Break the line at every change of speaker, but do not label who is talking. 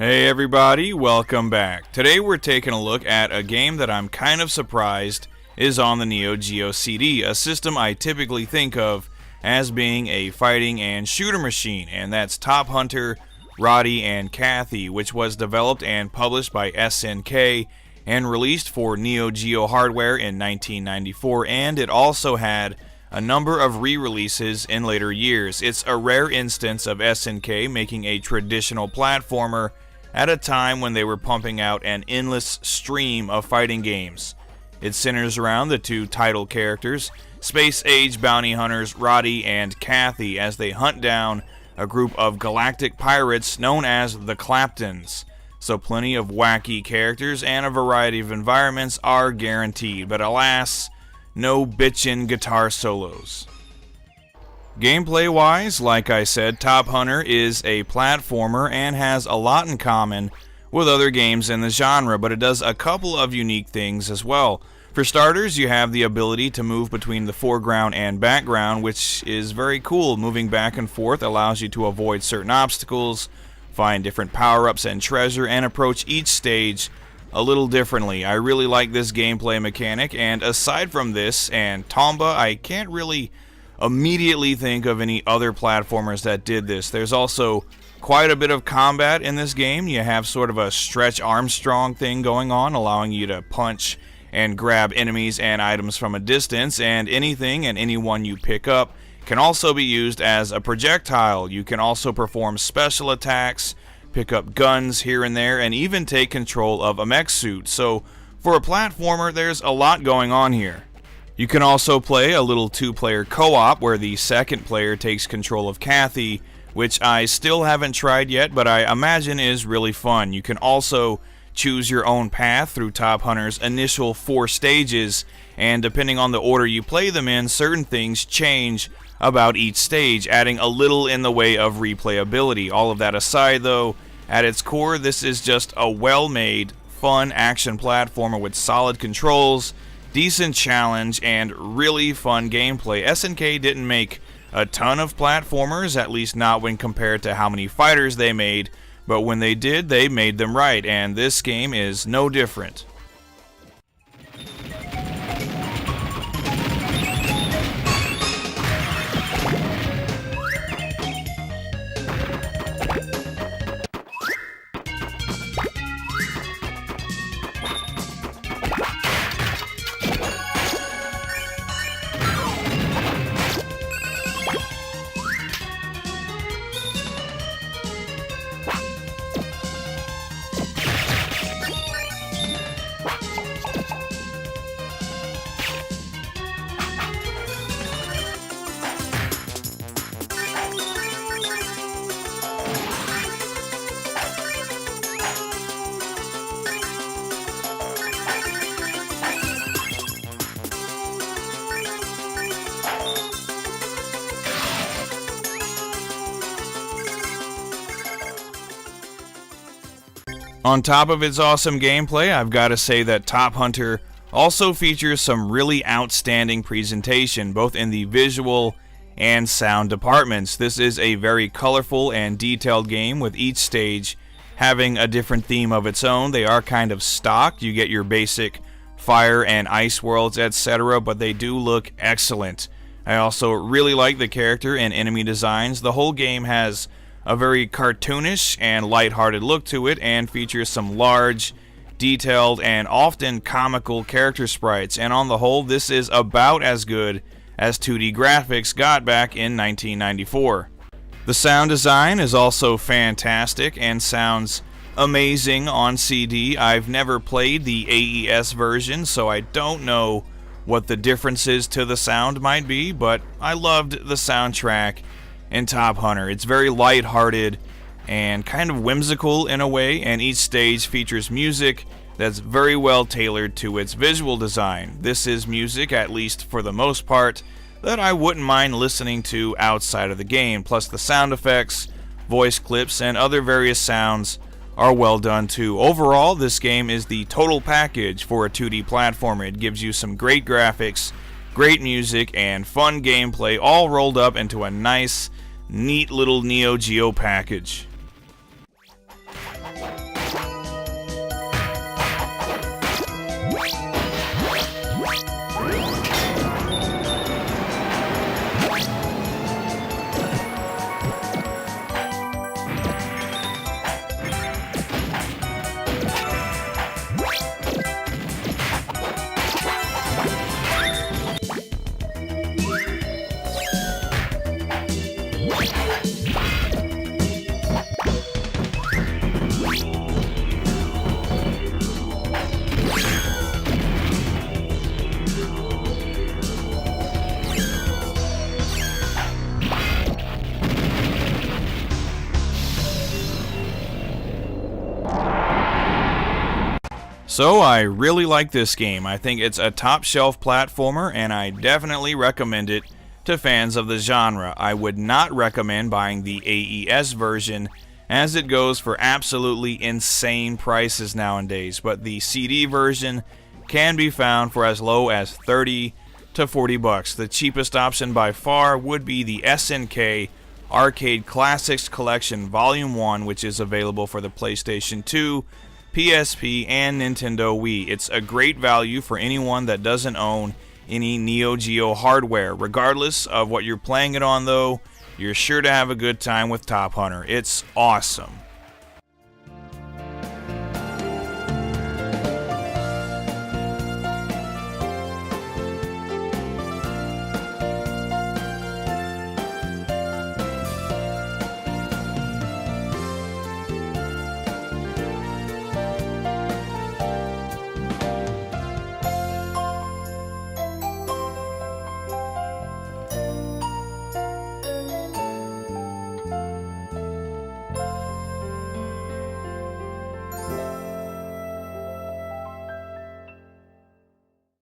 Hey everybody, welcome back. Today we're taking a look at a game that I'm kind of surprised is on the Neo-Geo CD, a system I typically think of as being a fighting and shooter machine, and that's Top Hunter, Roddy and Cathy, which was developed and published by SNK and released for Neo-Geo hardware in 1994, and it also had a number of re-releases in later years. It's a rare instance of SNK making a traditional platformer at a time when they were pumping out an endless stream of fighting games. It centers around the two title characters, space-age bounty hunters Roddy and Cathy, as they hunt down a group of galactic pirates known as the Claptons. So plenty of wacky characters and a variety of environments are guaranteed, but alas, no bitchin' guitar solos. Gameplay-wise, like I said, Top Hunter is a platformer and has a lot in common with other games in the genre, but it does a couple of unique things as well. For starters, you have the ability to move between the foreground and background, which is very cool. Moving back and forth allows you to avoid certain obstacles, find different power-ups and treasure, and approach each stage a little differently. I really like this gameplay mechanic, and aside from this and Tomba, I can't really immediately think of any other platformers that did this. There's also quite a bit of combat in this game. You have sort of a Stretch Armstrong thing going on, allowing you to punch and grab enemies and items from a distance, and anything and anyone you pick up can also be used as a projectile. You can also perform special attacks, pick up guns here and there, and even take control of a mech suit. So for a platformer, there's a lot going on here. You can also play a little two-player co-op where the second player takes control of Cathy, which I still haven't tried yet, but I imagine is really fun. You can also choose your own path through Top Hunter's initial 4 stages, and depending on the order you play them in, certain things change about each stage, adding a little in the way of replayability. All of that aside though, at its core, this is just a well-made, fun action platformer with solid controls, decent challenge, and really fun gameplay. SNK didn't make a ton of platformers, at least not when compared to how many fighters they made, but when they did, they made them right, and this game is no different. On top of its awesome gameplay, I've got to say that Top Hunter also features some really outstanding presentation, both in the visual and sound departments. This is a very colorful and detailed game, with each stage having a different theme of its own. They are kind of stock. You get your basic fire and ice worlds, etc., but they do look excellent. I also really like the character and enemy designs. The whole game has a very cartoonish and lighthearted look to it, and features some large, detailed, and often comical character sprites, and on the whole, this is about as good as 2D graphics got back in 1994. The sound design is also fantastic and sounds amazing on CD. I've never played the AES version, so I don't know what the differences to the sound might be, but I loved the soundtrack in Top Hunter. It's very lighthearted and kind of whimsical in a way, and each stage features music that's very well tailored to its visual design. This is music, at least for the most part, that I wouldn't mind listening to outside of the game, plus the sound effects, voice clips, and other various sounds are well done too. Overall, this game is the total package for a 2D platformer. It gives you some great graphics, great music, and fun gameplay, all rolled up into a nice, neat little Neo-Geo package. So I really like this game. I think it's a top shelf platformer and I definitely recommend it to fans of the genre. I would not recommend buying the AES version as it goes for absolutely insane prices nowadays, but the CD version can be found for as low as 30 to 40 bucks. The cheapest option by far would be the SNK Arcade Classics Collection Volume 1, which is available for the PlayStation 2, PSP, and Nintendo Wii. It's a great value for anyone that doesn't own any Neo-Geo hardware. Regardless of what you're playing it on though, you're sure to have a good time with Top Hunter. It's awesome.